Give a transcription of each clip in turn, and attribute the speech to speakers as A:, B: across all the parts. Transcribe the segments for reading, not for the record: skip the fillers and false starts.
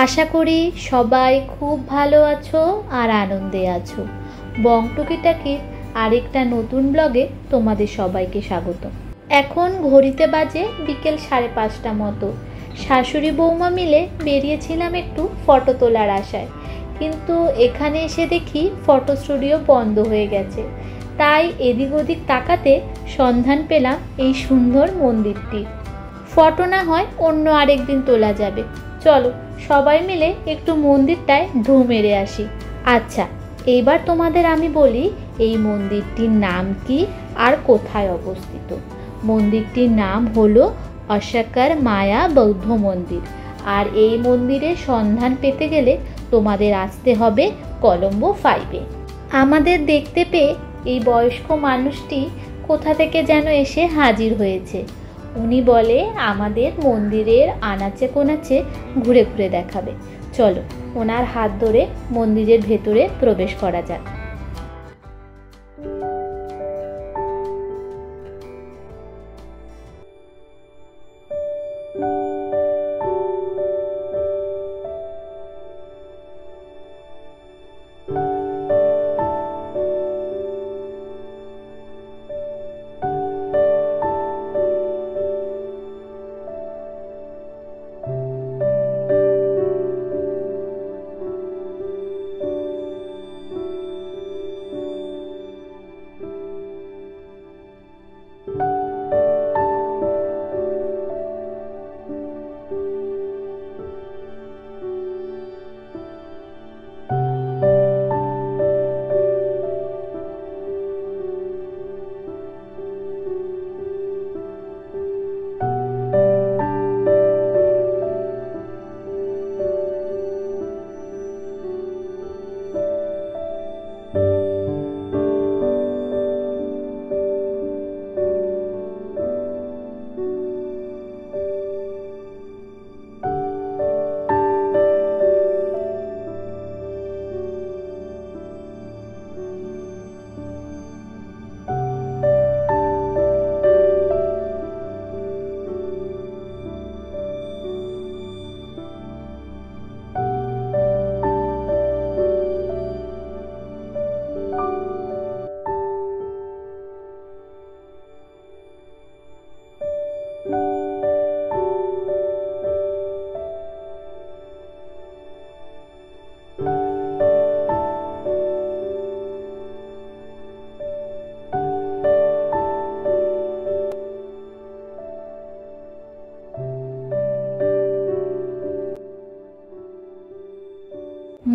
A: আশা করি সবাই খুব ভালো আছো আর আনন্দে আছো। বং টুকিটাকির আরেকটা নতুন ব্লগে তোমাদের সবাইকে স্বাগত। এখন ঘড়িতে বাজে বিকেল 5:30 মতো। শাশুড়ি বৌমা মিলে বেরিয়েছিলাম একটু ফটো তোলার আশায়, কিন্তু এখানে এসে দেখি ফটো স্টুডিও বন্ধ হয়ে গেছে। তাই এদিক ওদিক তাকাতে সন্ধান পেলাম এই সুন্দর মন্দিরটি। ফটো না হয় অন্য আরেকদিন তোলা যাবে, চলো সবাই মিলে একটু মন্দিরটায় ঢু মেরে আসি। আচ্ছা, এইবার তোমাদের আমি বলি এই মন্দিরটির নাম কি আর কোথায় অবস্থিত। মন্দিরটির নাম হলো অশোকর মায়া বৌদ্ধ মন্দির। আর এই মন্দিরের সন্ধান পেতে গেলে তোমাদের আসতে হবে কলম্বো 5-এ। আমাদের দেখতে পেয়ে এই বয়স্ক মানুষটি কোথা থেকে যেন এসে হাজির হয়েছে। উনি বলে আমাদের মন্দিরের আনাচে কোনাচে ঘুরে ঘুরে দেখাবে। চলো ওনার হাত ধরে মন্দিরের ভেতরে প্রবেশ করা যাক।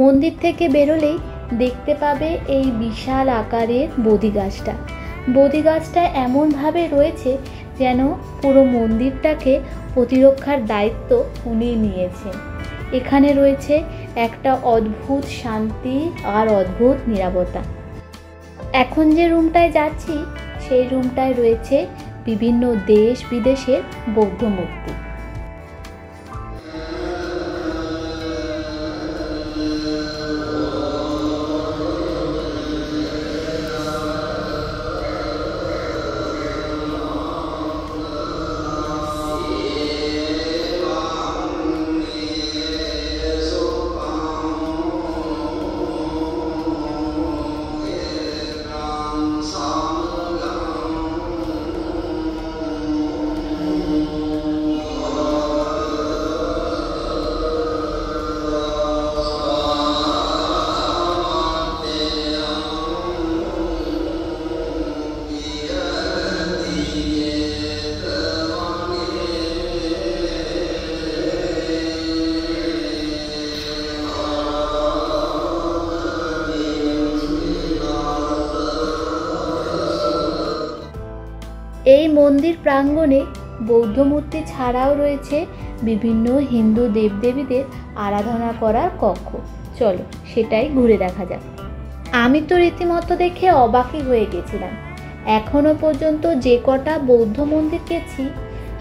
A: মন্দির থেকে বেরোলেই দেখতে পাবে এই বিশাল আকারের বোধি গাছটা। বোধি গাছটা এমনভাবে রয়েছে যেন পুরো মন্দিরটাকে প্রতিরক্ষার দায়িত্ব উনি নিয়েছেন। এখানে রয়েছে একটা অদ্ভুত শান্তি আর অদ্ভুত নীরবতা। এখন যে রুমটায় যাচ্ছি সেই রুমটায় রয়েছে বিভিন্ন দেশ বিদেশের বৌদ্ধ মূর্তি। এই মন্দির প্রাঙ্গণে বৌদ্ধ মূর্তি ছাড়াও রয়েছে বিভিন্ন হিন্দু দেবদেবীদের আরাধনা করার কক্ষ। চলো সেটাই ঘুরে দেখা যাক। আমি তো রীতিমতো দেখে অবাকই হয়ে গেছিলাম। এখনো পর্যন্ত যে কটা বৌদ্ধ মন্দির গেছি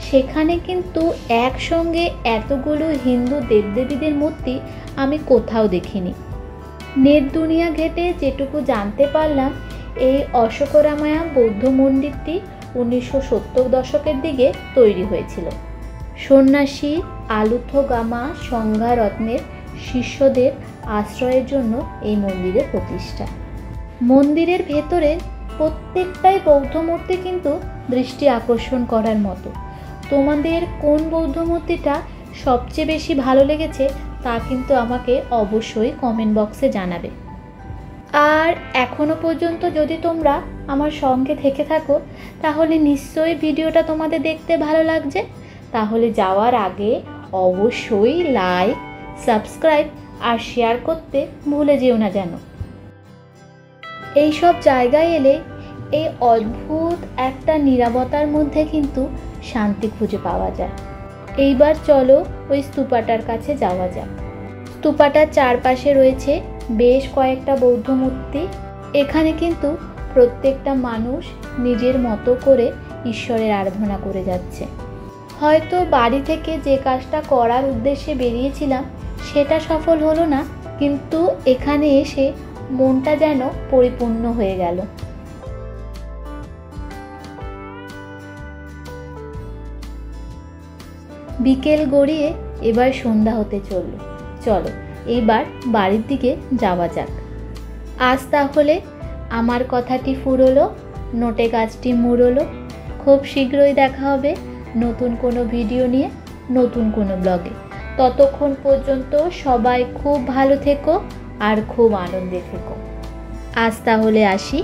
A: সেখানে কিন্তু একসঙ্গে এতগুলো হিন্দু দেবদেবীদের মূর্তি আমি কোথাও দেখিনি। নেট দুনিয়া ঘেটে যেটুকু জানতে পারলাম, এই অশোকরামায়া বৌদ্ধ মন্দিরটি 1970 দশকের দিকে তৈরি হয়েছিল। সন্ন্যাসী আলুথগামা সংঘারত্নের শিষ্যদের আশ্রয়ের জন্য এই মন্দিরের প্রতিষ্ঠা। মন্দিরের ভেতরে প্রত্যেকটাই বৌদ্ধ মূর্তি কিন্তু দৃষ্টি আকর্ষণ করার মতো। তোমাদের কোন বৌদ্ধ মূর্তিটা সবচেয়ে বেশি ভালো লেগেছে তা কিন্তু আমাকে অবশ্যই কমেন্ট বক্সে জানাবে। আর এখনো পর্যন্ত যদি তোমরা আমার সঙ্গে থেকে থাকো তাহলে নিশ্চয়ই ভিডিওটা তোমাদের দেখতে ভালো লাগছে। তাহলে যাওয়ার আগে অবশ্যই লাইক, সাবস্ক্রাইব আর শেয়ার করতে ভুলে যেও না যেন। এইসব জায়গায় এলে এই অদ্ভুত একটা নীরবতার মধ্যে কিন্তু শান্তি খুঁজে পাওয়া যায়। এইবার চলো ওই স্তূপাটার কাছে যাওয়া যাক। স্তূপাটার চারপাশে রয়েছে বেশ কয়েকটা বৌদ্ধ মূর্তি। এখানে কিন্তু প্রত্যেকটা মানুষ নিজের মতো করে ঈশ্বরের আরাধনা করে যাচ্ছে। হয়তো বাড়ি থেকে যে কাজটা করার উদ্দেশ্যে বেরিয়েছিলাম সেটা সফল হলো না, কিন্তু এখানে এসে মনটা যেন পরিপূর্ণ হয়ে গেল। বিকেল গড়িয়ে এবার সন্ধ্যা হতে চলল। চলো এইবার বাড়ির দিকে যাওয়া যাক। আজ তাহলে আমার কথাটি ফুরলো, নোটে গাছটি মুড়লো। খুব শীঘ্রই দেখা হবে নতুন কোনো ভিডিও নিয়ে, নতুন কোনো ব্লগে। ততক্ষণ পর্যন্ত সবাই খুব ভালো থেকো আর খুব আনন্দে থেকো। আজ তাহলে আসি।